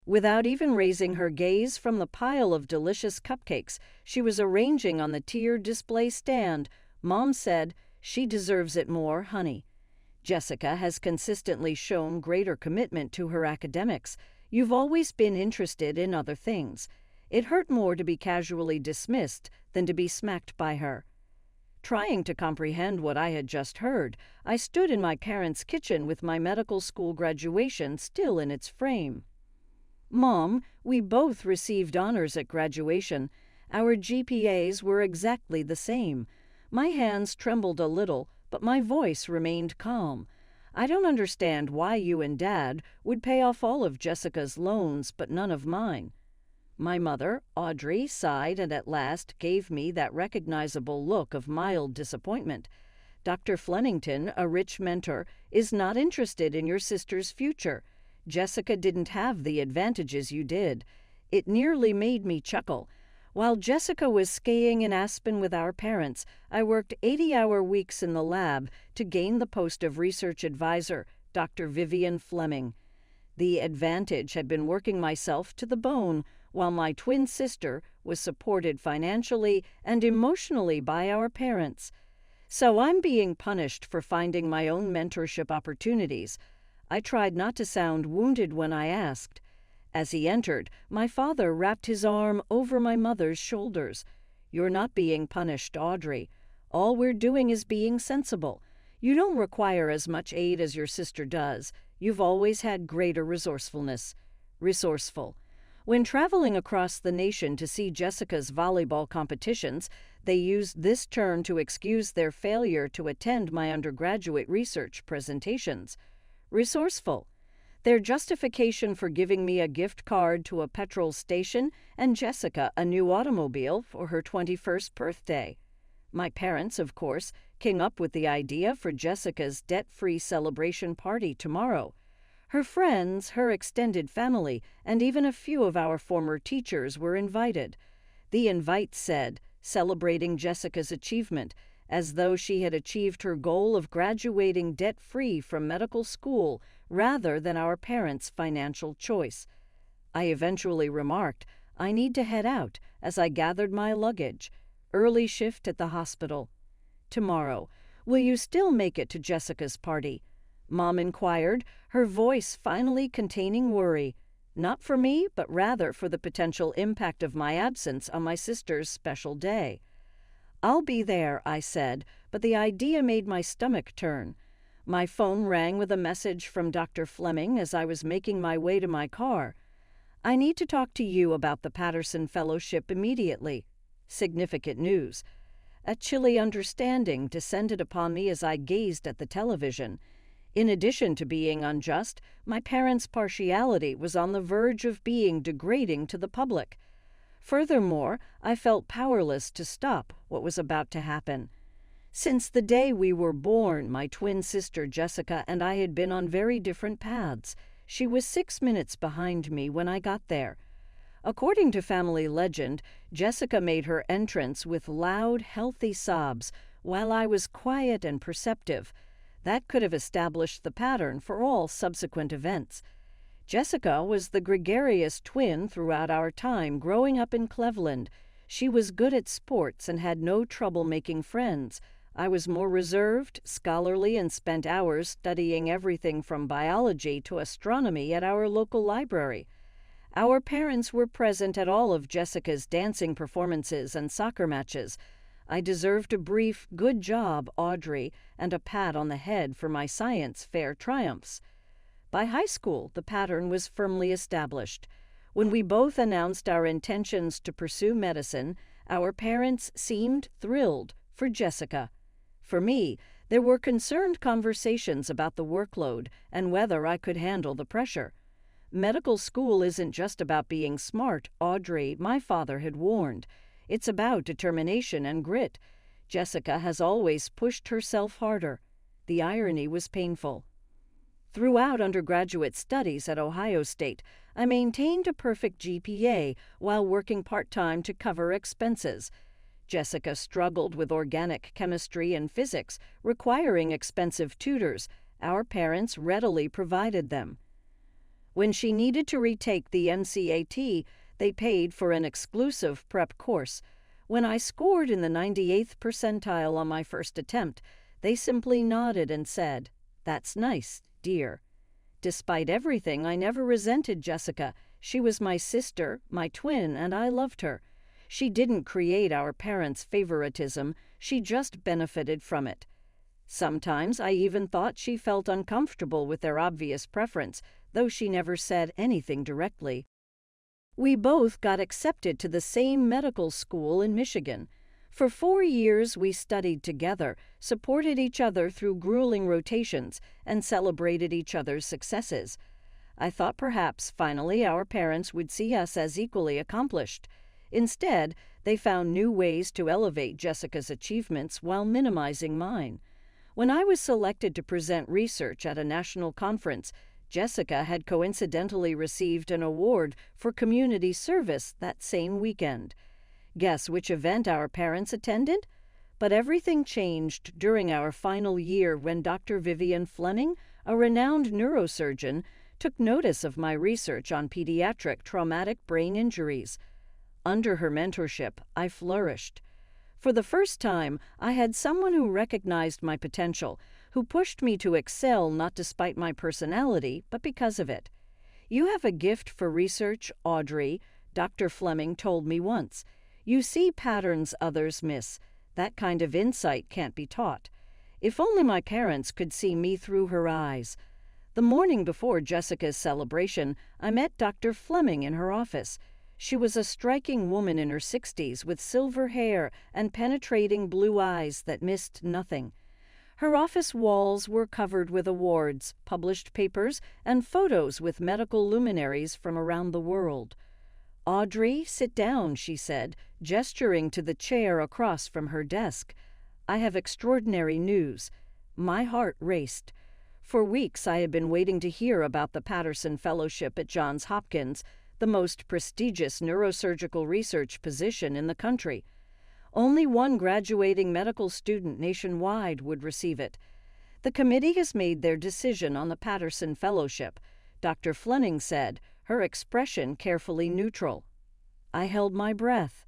Without even raising her gaze from the pile of delicious cupcakes she was arranging on the tiered display stand, Mom said, "She deserves it more, honey. Jessica has consistently shown greater commitment to her academics. You've always been interested in other things. It hurt more to be casually dismissed than to be smacked by her." Trying to comprehend what I had just heard, I stood in my parents' kitchen with my medical school graduation still in its frame. "Mom, we both received honors at graduation. Our GPAs were exactly the same." My hands trembled a little, but my voice remained calm. "I don't understand why you and Dad would pay off all of Jessica's loans but none of mine." My mother, Audrey, sighed and at last gave me that recognizable look of mild disappointment. "Dr. Flemington, a rich mentor, is not interested in your sister's future. Jessica didn't have the advantages you did." It nearly made me chuckle. While Jessica was skiing in Aspen with our parents, I worked 80-hour weeks in the lab to gain the post of research advisor, Dr. Vivian Fleming. The advantage had been working myself to the bone, while my twin sister was supported financially and emotionally by our parents. So I'm being punished for finding my own mentorship opportunities. I tried not to sound wounded when I asked. As he entered, my father wrapped his arm over my mother's shoulders. "You're not being punished, Audrey. All we're doing is being sensible. You don't require as much aid as your sister does. You've always had greater resourcefulness." Resourceful. When traveling across the nation to see Jessica's volleyball competitions, they used this term to excuse their failure to attend my undergraduate research presentations. Resourceful. Their justification for giving me a gift card to a petrol station and Jessica a new automobile for her 21st birthday. My parents, of course, came up with the idea for Jessica's debt-free celebration party tomorrow. Her friends, her extended family, and even a few of our former teachers were invited. The invite said, "Celebrating Jessica's achievement," as though she had achieved her goal of graduating debt-free from medical school rather than our parents' financial choice. I eventually remarked, "I need to head out," as I gathered my luggage. Early shift at the hospital. "Tomorrow. Will you still make it to Jessica's party?" Mom inquired, her voice finally containing worry. Not for me, but rather for the potential impact of my absence on my sister's special day. "I'll be there," I said, but the idea made my stomach turn. My phone rang with a message from Dr. Fleming as I was making my way to my car. "I need to talk to you about the Patterson Fellowship immediately." Significant news. A chilly understanding descended upon me as I gazed at the television. In addition to being unjust, my parents' partiality was on the verge of being degrading to the public. Furthermore, I felt powerless to stop what was about to happen. Since the day we were born, my twin sister Jessica and I had been on very different paths. She was 6 minutes behind me when I got there. According to family legend, Jessica made her entrance with loud, healthy sobs, while I was quiet and perceptive. That could have established the pattern for all subsequent events. Jessica was the gregarious twin throughout our time growing up in Cleveland. She was good at sports and had no trouble making friends. I was more reserved, scholarly, and spent hours studying everything from biology to astronomy at our local library. Our parents were present at all of Jessica's dancing performances and soccer matches. I deserved a brief "good job, Audrey," and a pat on the head for my science fair triumphs. By high school, the pattern was firmly established. When we both announced our intentions to pursue medicine, our parents seemed thrilled for Jessica. For me, there were concerned conversations about the workload and whether I could handle the pressure. Medical school isn't just about being smart, Audrey, my father had warned. It's about determination and grit. Jessica has always pushed herself harder. The irony was painful. Throughout undergraduate studies at Ohio State, I maintained a perfect GPA while working part-time to cover expenses. Jessica struggled with organic chemistry and physics, requiring expensive tutors. Our parents readily provided them. When she needed to retake the NCAT, they paid for an exclusive prep course. When I scored in the 98th percentile on my first attempt, they simply nodded and said, "That's nice, dear." Despite everything, I never resented Jessica. She was my sister, my twin, and I loved her. She didn't create our parents' favoritism, she just benefited from it. Sometimes I even thought she felt uncomfortable with their obvious preference, though she never said anything directly. We both got accepted to the same medical school in Michigan. For 4 years we studied together, supported each other through grueling rotations, and celebrated each other's successes. I thought perhaps finally our parents would see us as equally accomplished. Instead, they found new ways to elevate Jessica's achievements while minimizing mine. When I was selected to present research at a national conference, Jessica had coincidentally received an award for community service that same weekend. Guess which event our parents attended? But everything changed during our final year when Dr. Vivian Fleming, a renowned neurosurgeon, took notice of my research on pediatric traumatic brain injuries. Under her mentorship, I flourished. For the first time, I had someone who recognized my potential, who pushed me to excel not despite my personality, but because of it. "You have a gift for research, Audrey," Dr. Fleming told me once. "You see patterns others miss. That kind of insight can't be taught." If only my parents could see me through her eyes. The morning before Jessica's celebration, I met Dr. Fleming in her office. She was a striking woman in her 60s with silver hair and penetrating blue eyes that missed nothing. Her office walls were covered with awards, published papers, and photos with medical luminaries from around the world. "Audrey, sit down," she said, gesturing to the chair across from her desk. "I have extraordinary news." My heart raced. For weeks I had been waiting to hear about the Patterson Fellowship at Johns Hopkins, the most prestigious neurosurgical research position in the country. Only one graduating medical student nationwide would receive it. "The committee has made their decision on the Patterson Fellowship," Dr. Fleming said, her expression carefully neutral. I held my breath.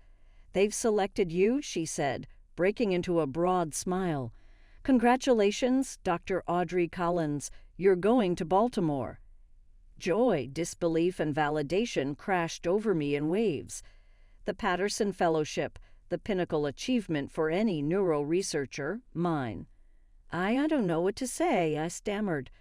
"They've selected you," she said, breaking into a broad smile. "Congratulations, Dr. Audrey Collins. You're going to Baltimore." Joy, disbelief, and validation crashed over me in waves. The Patterson Fellowship, the pinnacle achievement for any neuro-researcher, mine. I don't know what to say," I stammered.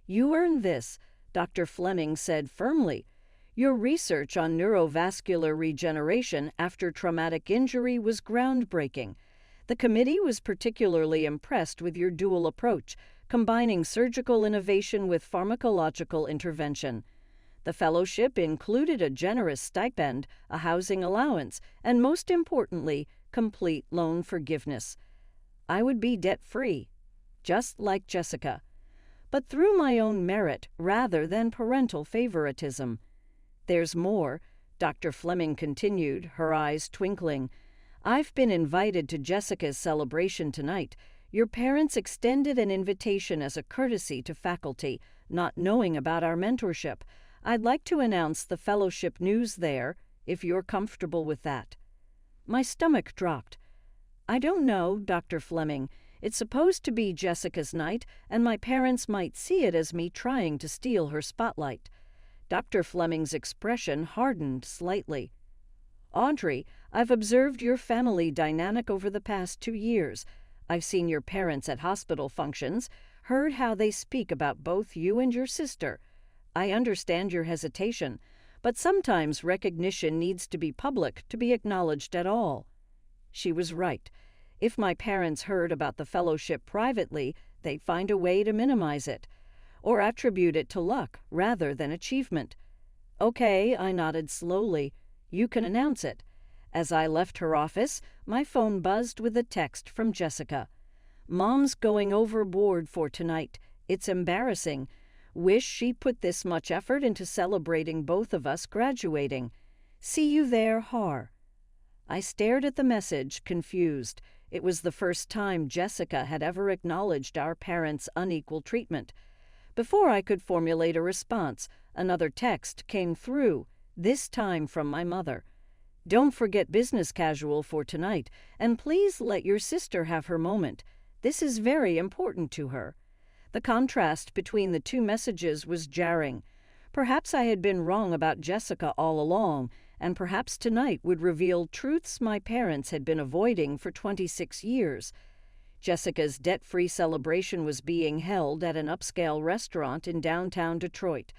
"You earned this," Dr. Fleming said firmly. "Your research on neurovascular regeneration after traumatic injury was groundbreaking. The committee was particularly impressed with your dual approach, combining surgical innovation with pharmacological intervention. The fellowship included a generous stipend, a housing allowance, and most importantly, complete loan forgiveness. I would be debt-free, just like Jessica, but through my own merit rather than parental favoritism. There's more," Dr. Fleming continued, her eyes twinkling. "I've been invited to Jessica's celebration tonight. Your parents extended an invitation as a courtesy to faculty, not knowing about our mentorship. I'd like to announce the fellowship news there, if you're comfortable with that." My stomach dropped. "I don't know, Dr. Fleming. It's supposed to be Jessica's night, and my parents might see it as me trying to steal her spotlight." Dr. Fleming's expression hardened slightly. "Audrey, I've observed your family dynamic over the past 2 years. I've seen your parents at hospital functions, heard how they speak about both you and your sister. I understand your hesitation, but sometimes recognition needs to be public to be acknowledged at all." She was right. If my parents heard about the fellowship privately, they'd find a way to minimize it, or attribute it to luck rather than achievement. "Okay," I nodded slowly. "You can announce it." As I left her office, my phone buzzed with a text from Jessica. "Mom's going overboard for tonight. It's embarrassing. Wish she put this much effort into celebrating both of us graduating. See you there, Har." I stared at the message, confused. It was the first time Jessica had ever acknowledged our parents' unequal treatment. Before I could formulate a response, Another text came through, this time from my mother. "Don't forget business casual for tonight, and please let your sister have her moment. This is very important to her." The contrast between the two messages was jarring. Perhaps I had been wrong about Jessica all along, and perhaps tonight would reveal truths my parents had been avoiding for 26 years. Jessica's debt-free celebration was being held at an upscale restaurant in downtown Detroit.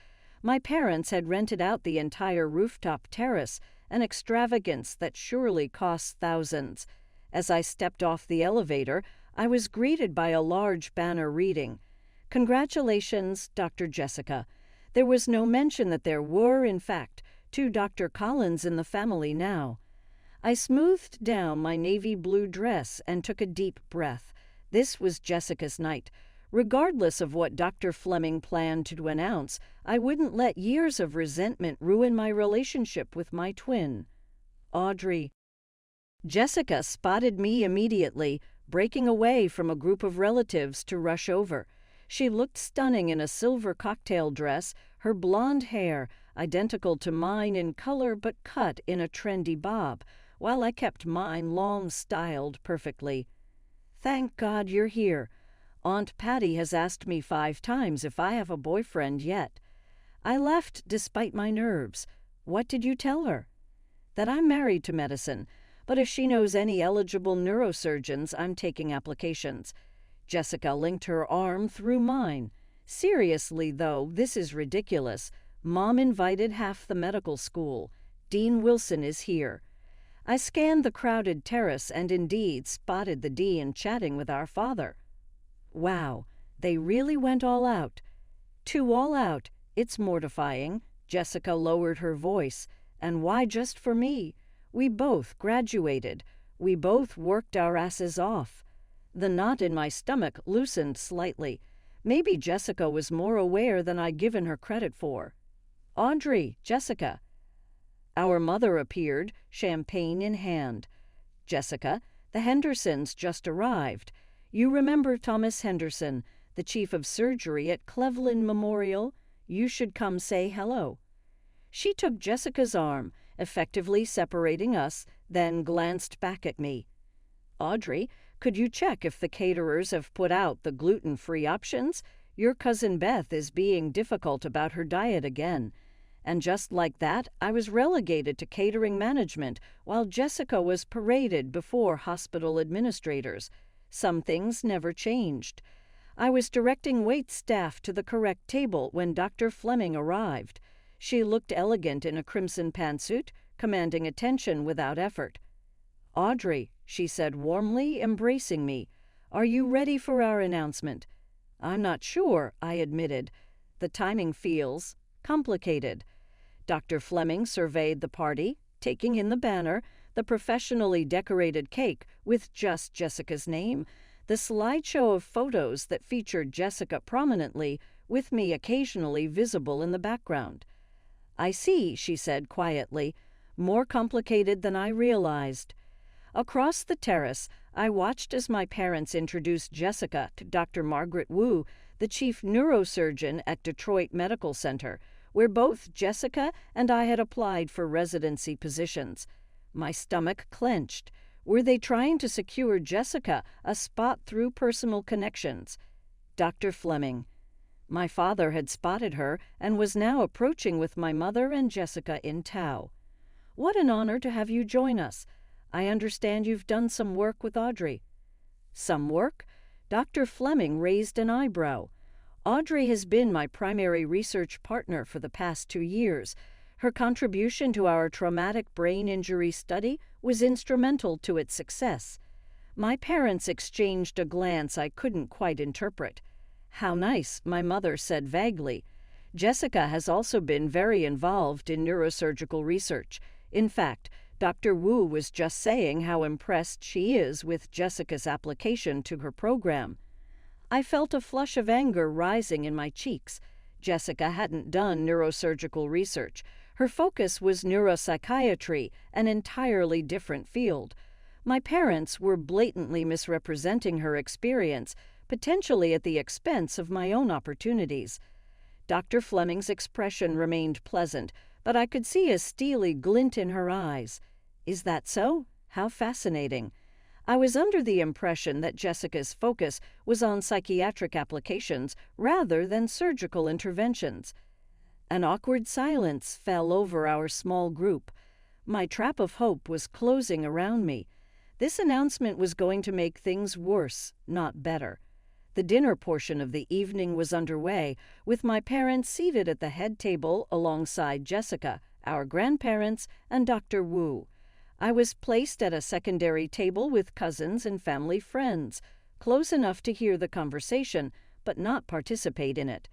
My parents had rented out the entire rooftop terrace, an extravagance that surely cost thousands. As I stepped off the elevator, I was greeted by a large banner reading, "Congratulations, Dr. Jessica." There was no mention that there were, in fact, 2 Dr. Collins in the family now. I smoothed down my navy blue dress and took a deep breath. This was Jessica's night. Regardless of what Dr. Fleming planned to announce, I wouldn't let years of resentment ruin my relationship with my twin. Audrey. Jessica spotted me immediately, breaking away from a group of relatives to rush over. She looked stunning in a silver cocktail dress, her blonde hair, identical to mine in color but cut in a trendy bob, while I kept mine long styled perfectly. "Thank God you're here. Aunt Patty has asked me 5 times if I have a boyfriend yet." I laughed despite my nerves. "What did you tell her?" "That I'm married to medicine, but if she knows any eligible neurosurgeons, I'm taking applications." Jessica linked her arm through mine. "Seriously, though, this is ridiculous. Mom invited half the medical school. Dean Wilson is here." I scanned the crowded terrace and indeed spotted the dean chatting with our father. Wow, they really went all out. Too all out. It's mortifying. Jessica lowered her voice. "And why just for me? We both graduated. We both worked our asses off." The knot in my stomach loosened slightly. Maybe Jessica was more aware than I'd given her credit for. "Audrey, Jessica." Our mother appeared, champagne in hand. "Jessica, the Hendersons just arrived. You remember Thomas Henderson, the chief of surgery at Cleveland Memorial? You should come say hello." She took Jessica's arm, effectively separating us, then glanced back at me. "Audrey, could you check if the caterers have put out the gluten-free options? Your cousin Beth is being difficult about her diet again." And just like that, I was relegated to catering management while Jessica was paraded before hospital administrators. Some things never changed. I was directing wait staff to the correct table when Dr. Fleming arrived. She looked elegant in a crimson pantsuit, commanding attention without effort. "Audrey," she said warmly, embracing me, "are you ready for our announcement?" "I'm not sure," I admitted. "The timing feels complicated." Dr. Fleming surveyed the party, taking in the banner, the professionally decorated cake with just Jessica's name, the slideshow of photos that featured Jessica prominently, with me occasionally visible in the background. "I see," she said quietly, "more complicated than I realized." Across the terrace, I watched as my parents introduced Jessica to Dr. Margaret Wu, the chief neurosurgeon at Detroit Medical Center, where both Jessica and I had applied for residency positions. My stomach clenched. Were they trying to secure Jessica a spot through personal connections? Dr. Fleming. My father had spotted her and was now approaching with my mother and Jessica in tow. "What an honor to have you join us. I understand you've done some work with Audrey." "Some work?" Dr. Fleming raised an eyebrow. "Audrey has been my primary research partner for the past 2 years. Her contribution to our traumatic brain injury study was instrumental to its success." My parents exchanged a glance I couldn't quite interpret. "How nice," my mother said vaguely. "Jessica has also been very involved in neurosurgical research. In fact, Dr. Wu was just saying how impressed she is with Jessica's application to her program." I felt a flush of anger rising in my cheeks. Jessica hadn't done neurosurgical research. Her focus was neuropsychiatry, an entirely different field. My parents were blatantly misrepresenting her experience, potentially at the expense of my own opportunities. Dr. Fleming's expression remained pleasant, but I could see a steely glint in her eyes. Is that so? How fascinating. I was under the impression that Jessica's focus was on psychiatric applications rather than surgical interventions. An awkward silence fell over our small group. My trap of hope was closing around me. This announcement was going to make things worse, not better. The dinner portion of the evening was underway, with my parents seated at the head table alongside Jessica, our grandparents, and Dr. Wu. I was placed at a secondary table with cousins and family friends, close enough to hear the conversation, but not participate in it.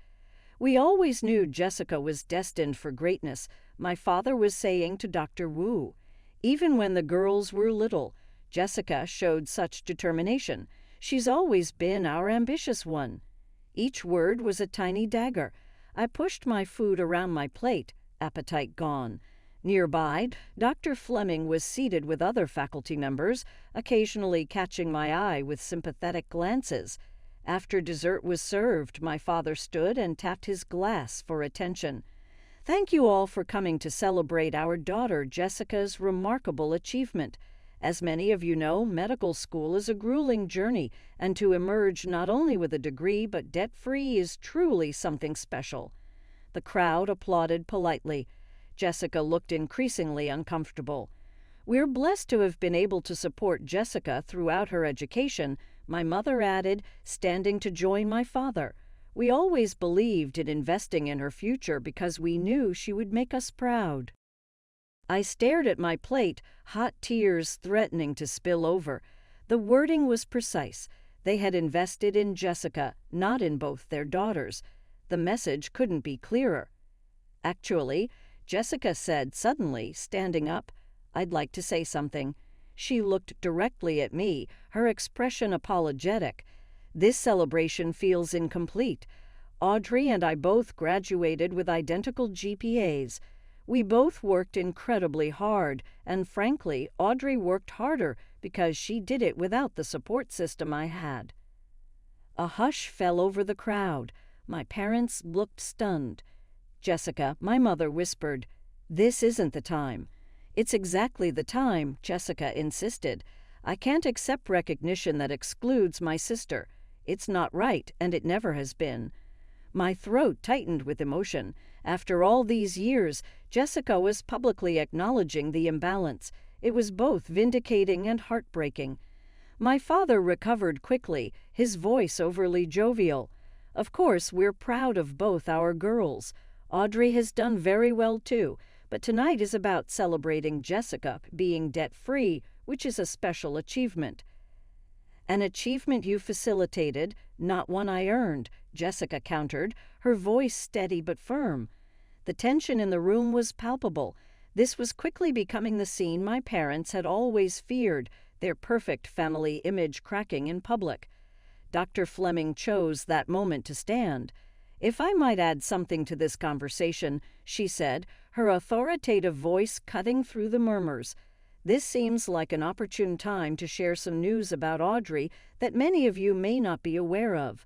We always knew Jessica was destined for greatness, my father was saying to Dr. Wu. Even when the girls were little, Jessica showed such determination. She's always been our ambitious one. Each word was a tiny dagger. I pushed my food around my plate, appetite gone. Nearby, Dr. Fleming was seated with other faculty members, occasionally catching my eye with sympathetic glances. After dessert was served, my father stood and tapped his glass for attention. Thank you all for coming to celebrate our daughter Jessica's remarkable achievement. As many of you know, medical school is a grueling journey, and to emerge not only with a degree but debt-free is truly something special. The crowd applauded politely. Jessica looked increasingly uncomfortable. We're blessed to have been able to support Jessica throughout her education, my mother added, standing to join my father. We always believed in investing in her future because we knew she would make us proud. I stared at my plate, hot tears threatening to spill over. The wording was precise. They had invested in Jessica, not in both their daughters. The message couldn't be clearer. Actually, Jessica said suddenly, standing up, I'd like to say something. She looked directly at me, her expression apologetic. This celebration feels incomplete. Audrey and I both graduated with identical GPAs. We both worked incredibly hard, and frankly, Audrey worked harder because she did it without the support system I had. A hush fell over the crowd. My parents looked stunned. Jessica, my mother, whispered, "This isn't the time." "It's exactly the time," Jessica insisted. "I can't accept recognition that excludes my sister. It's not right, and it never has been." My throat tightened with emotion. After all these years, Jessica was publicly acknowledging the imbalance. It was both vindicating and heartbreaking. My father recovered quickly, his voice overly jovial. "Of course, we're proud of both our girls. Audrey has done very well too, but tonight is about celebrating Jessica being debt-free, which is a special achievement." "An achievement you facilitated, not one I earned," Jessica countered, her voice steady but firm. The tension in the room was palpable. This was quickly becoming the scene my parents had always feared, their perfect family image cracking in public. Dr. Fleming chose that moment to stand. "If I might add something to this conversation," she said, her authoritative voice cutting through the murmurs. "This seems like an opportune time to share some news about Audrey that many of you may not be aware of."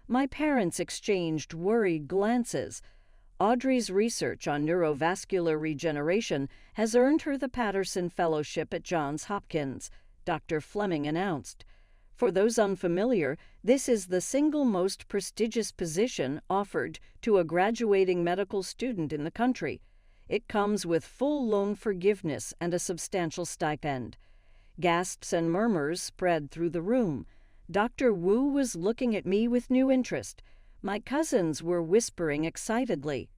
My parents exchanged worried glances. Audrey's research on neurovascular regeneration has earned her the Patterson Fellowship at Johns Hopkins, Dr. Fleming announced. For those unfamiliar, this is the single most prestigious position offered to a graduating medical student in the country. It comes with full loan forgiveness and a substantial stipend. Gasps and murmurs spread through the room. Dr. Wu was looking at me with new interest. My cousins were whispering excitedly.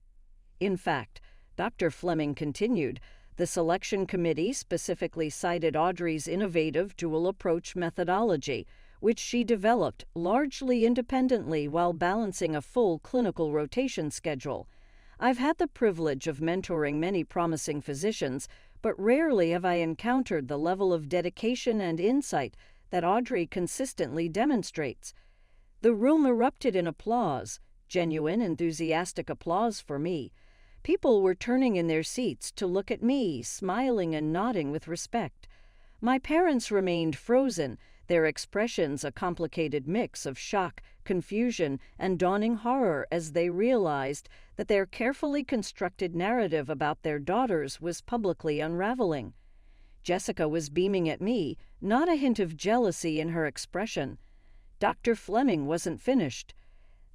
In fact, Dr. Fleming continued, the selection committee specifically cited Audrey's innovative dual approach methodology, which she developed largely independently while balancing a full clinical rotation schedule. I've had the privilege of mentoring many promising physicians, but rarely have I encountered the level of dedication and insight that Audrey consistently demonstrates. The room erupted in applause, genuine, enthusiastic applause for me. People were turning in their seats to look at me, smiling and nodding with respect. My parents remained frozen, their expressions a complicated mix of shock, confusion, and dawning horror as they realized that their carefully constructed narrative about their daughters was publicly unraveling. Jessica was beaming at me, not a hint of jealousy in her expression. Dr. Fleming wasn't finished.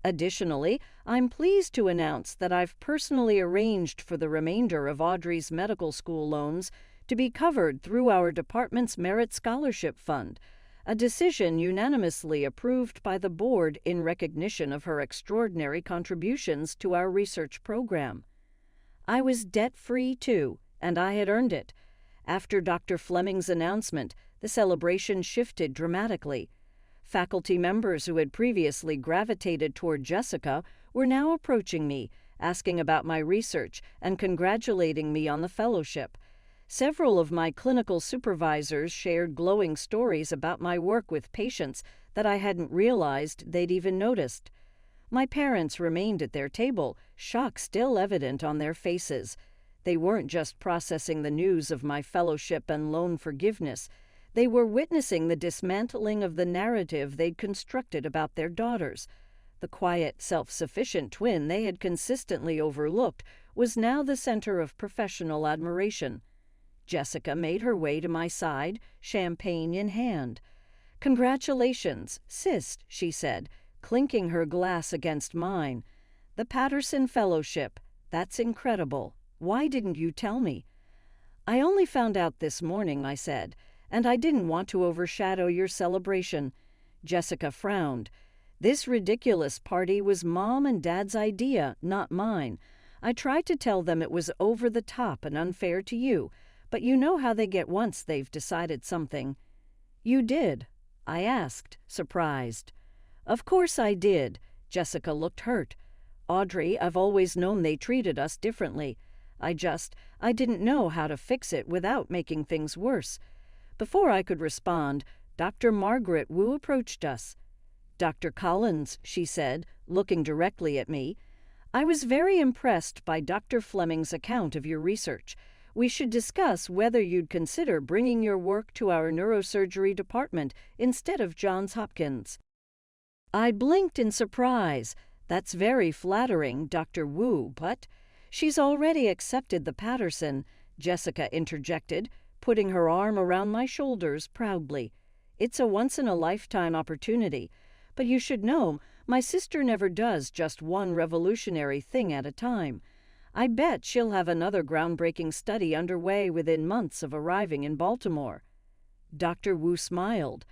Additionally, I'm pleased to announce that I've personally arranged for the remainder of Audrey's medical school loans to be covered through our department's Merit Scholarship Fund, a decision unanimously approved by the board in recognition of her extraordinary contributions to our research program. I was debt-free, too, and I had earned it. After Dr. Fleming's announcement, the celebration shifted dramatically. Faculty members who had previously gravitated toward Jessica were now approaching me, asking about my research and congratulating me on the fellowship. Several of my clinical supervisors shared glowing stories about my work with patients that I hadn't realized they'd even noticed. My parents remained at their table, shock still evident on their faces. They weren't just processing the news of my fellowship and loan forgiveness. They were witnessing the dismantling of the narrative they'd constructed about their daughters. The quiet, self-sufficient twin they had consistently overlooked was now the center of professional admiration. Jessica made her way to my side, champagne in hand. "Congratulations, sis," she said, clinking her glass against mine. "The Patterson Fellowship. That's incredible. Why didn't you tell me?" "I only found out this morning," I said, "and I didn't want to overshadow your celebration." Jessica frowned. "This ridiculous party was Mom and Dad's idea, not mine. I tried to tell them it was over the top and unfair to you, but you know how they get once they've decided something." "You did?" I asked, surprised. "Of course I did." Jessica looked hurt. "Audrey, I've always known they treated us differently. I didn't know how to fix it without making things worse." Before I could respond, Dr. Margaret Wu approached us. "Dr. Collins," she said, looking directly at me, "I was very impressed by Dr. Fleming's account of your research. We should discuss whether you'd consider bringing your work to our neurosurgery department instead of Johns Hopkins." I blinked in surprise. "That's very flattering, Dr. Wu, but—" "She's already accepted the Patterson," Jessica interjected, putting her arm around my shoulders proudly. "It's a once-in-a-lifetime opportunity. But you should know, my sister never does just one revolutionary thing at a time. I bet she'll have another groundbreaking study underway within months of arriving in Baltimore." Dr. Wu smiled.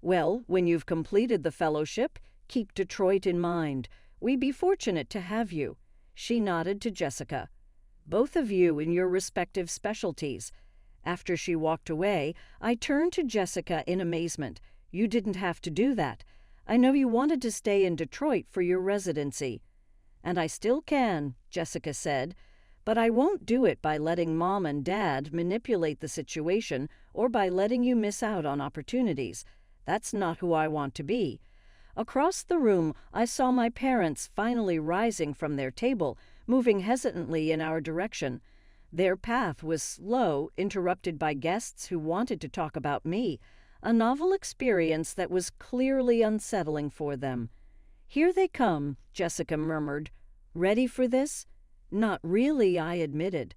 "Well, when you've completed the fellowship, keep Detroit in mind. We'd be fortunate to have you." She nodded to Jessica. "Both of you in your respective specialties." After she walked away, I turned to Jessica in amazement. "You didn't have to do that. I know you wanted to stay in Detroit for your residency." "And I still can," Jessica said, "but I won't do it by letting Mom and Dad manipulate the situation or by letting you miss out on opportunities. That's not who I want to be." Across the room, I saw my parents finally rising from their table, moving hesitantly in our direction. Their path was slow, interrupted by guests who wanted to talk about me, a novel experience that was clearly unsettling for them. "Here they come," Jessica murmured. "Ready for this?" "Not really," I admitted.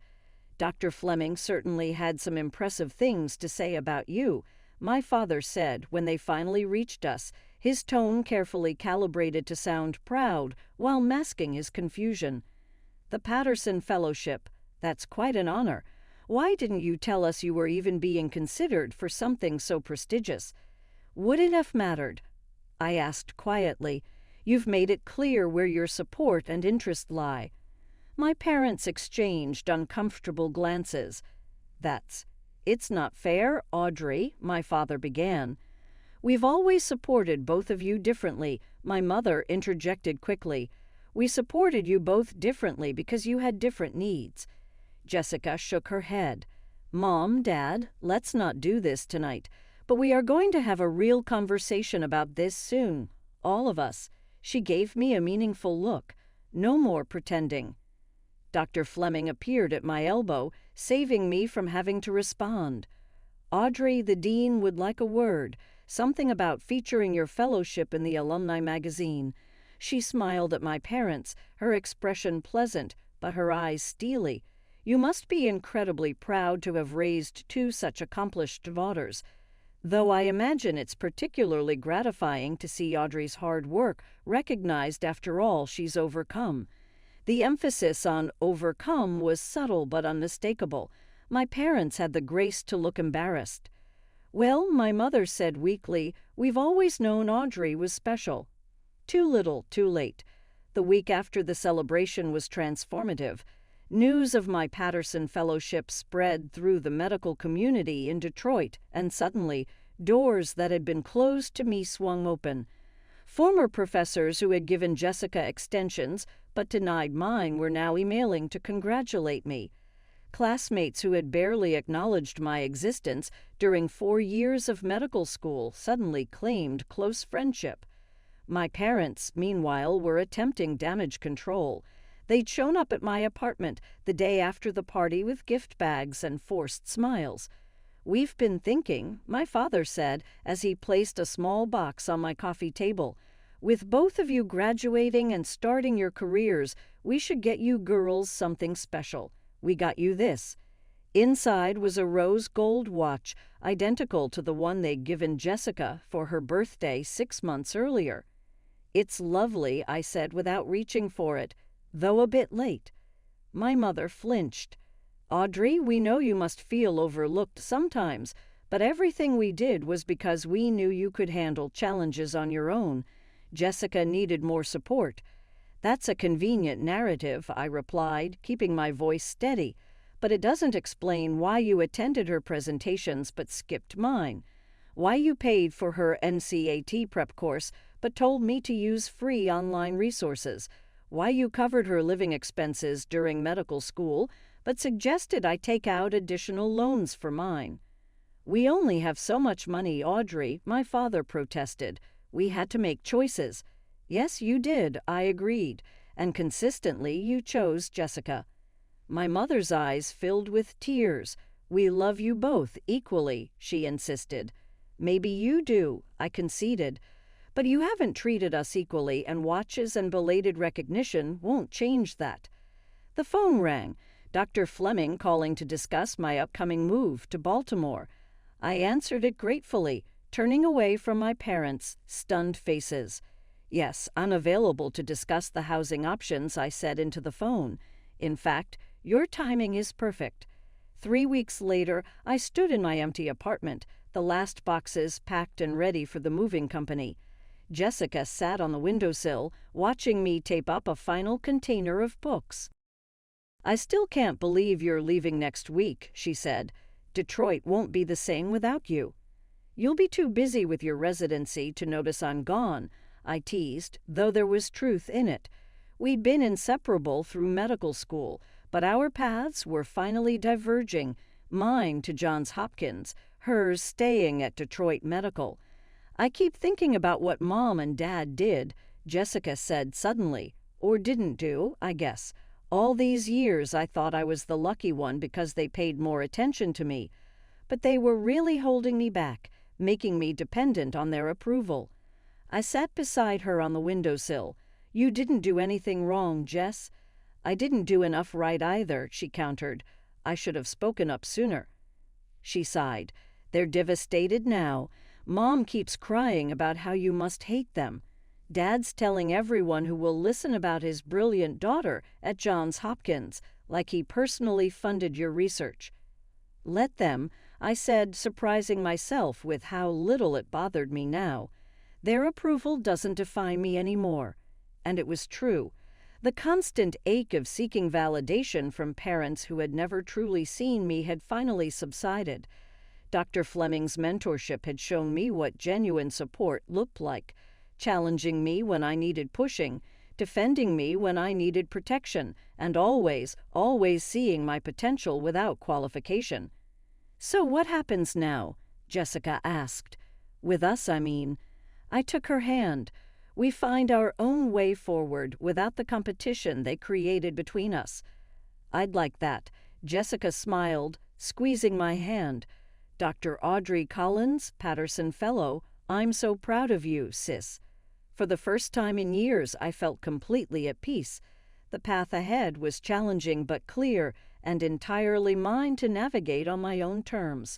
"Dr. Fleming certainly had some impressive things to say about you," my father said when they finally reached us, his tone carefully calibrated to sound proud while masking his confusion. "The Patterson Fellowship. That's quite an honor. Why didn't you tell us you were even being considered for something so prestigious?" "Would it have mattered?" I asked quietly. "You've made it clear where your support and interest lie." My parents exchanged uncomfortable glances. "It's not fair, Audrey," my father began. "We've always supported both of you differently," my mother interjected quickly. "We supported you both differently because you had different needs." Jessica shook her head. "Mom, Dad, let's not do this tonight. But we are going to have a real conversation about this soon. All of us." She gave me a meaningful look. "No more pretending." Dr. Fleming appeared at my elbow, saving me from having to respond. "Audrey, the dean, would like a word. Something about featuring your fellowship in the alumni magazine." She smiled at my parents, her expression pleasant, but her eyes steely. "You must be incredibly proud to have raised two such accomplished daughters. Though I imagine it's particularly gratifying to see Audrey's hard work recognized after all she's overcome." The emphasis on overcome was subtle but unmistakable. My parents had the grace to look embarrassed. "Well," my mother said weakly, "we've always known Audrey was special." Too little, too late. The week after the celebration was transformative. News of my Patterson Fellowship spread through the medical community in Detroit, and suddenly, doors that had been closed to me swung open. Former professors who had given Jessica extensions but denied mine were now emailing to congratulate me. Classmates who had barely acknowledged my existence during 4 years of medical school suddenly claimed close friendship. My parents, meanwhile, were attempting damage control. They'd shown up at my apartment the day after the party with gift bags and forced smiles. "We've been thinking," my father said as he placed a small box on my coffee table, "with both of you graduating and starting your careers, we should get you girls something special. We got you this." Inside was a rose gold watch, identical to the one they'd given Jessica for her birthday 6 months earlier. "It's lovely," I said without reaching for it, though a bit late. My mother flinched. "Audrey, we know you must feel overlooked sometimes, but everything we did was because we knew you could handle challenges on your own. Jessica needed more support." "That's a convenient narrative," I replied, keeping my voice steady, "but it doesn't explain why you attended her presentations but skipped mine. Why you paid for her NCAT prep course but told me to use free online resources. Why you covered her living expenses during medical school but suggested I take out additional loans for mine." "We only have so much money, Audrey," my father protested. "We had to make choices." "Yes, you did," I agreed, "and consistently you chose Jessica." My mother's eyes filled with tears. "We love you both equally," she insisted. "Maybe you do," I conceded. "But you haven't treated us equally, and watches and belated recognition won't change that." The phone rang. Dr. Fleming calling to discuss my upcoming move to Baltimore. I answered it gratefully, turning away from my parents' stunned faces. "Yes, I'm available to discuss the housing options," I said into the phone. "In fact, your timing is perfect." 3 weeks later, I stood in my empty apartment, the last boxes packed and ready for the moving company. Jessica sat on the windowsill, watching me tape up a final container of books. "I still can't believe you're leaving next week," she said. "Detroit won't be the same without you." "You'll be too busy with your residency to notice I'm gone," I teased, though there was truth in it. We'd been inseparable through medical school, but our paths were finally diverging, mine to Johns Hopkins, hers staying at Detroit Medical. "I keep thinking about what Mom and Dad did," Jessica said suddenly. "Or didn't do, I guess. All these years I thought I was the lucky one because they paid more attention to me. But they were really holding me back, making me dependent on their approval." I sat beside her on the windowsill. "You didn't do anything wrong, Jess." "I didn't do enough right either," she countered. "I should have spoken up sooner." She sighed. "They're devastated now. Mom keeps crying about how you must hate them. Dad's telling everyone who will listen about his brilliant daughter at Johns Hopkins, like he personally funded your research." "Let them," I said, surprising myself with how little it bothered me now. "Their approval doesn't define me anymore." And it was true. The constant ache of seeking validation from parents who had never truly seen me had finally subsided. Dr. Fleming's mentorship had shown me what genuine support looked like, challenging me when I needed pushing, defending me when I needed protection, and always seeing my potential without qualification. "So what happens now?" Jessica asked. "With us, I mean." I took her hand. "We find our own way forward without the competition they created between us." "I'd like that." Jessica smiled, squeezing my hand. "Dr. Audrey Collins, Patterson Fellow, I'm so proud of you, sis. For the first time in years, I felt completely at peace. The path ahead was challenging but clear and entirely mine to navigate on my own terms.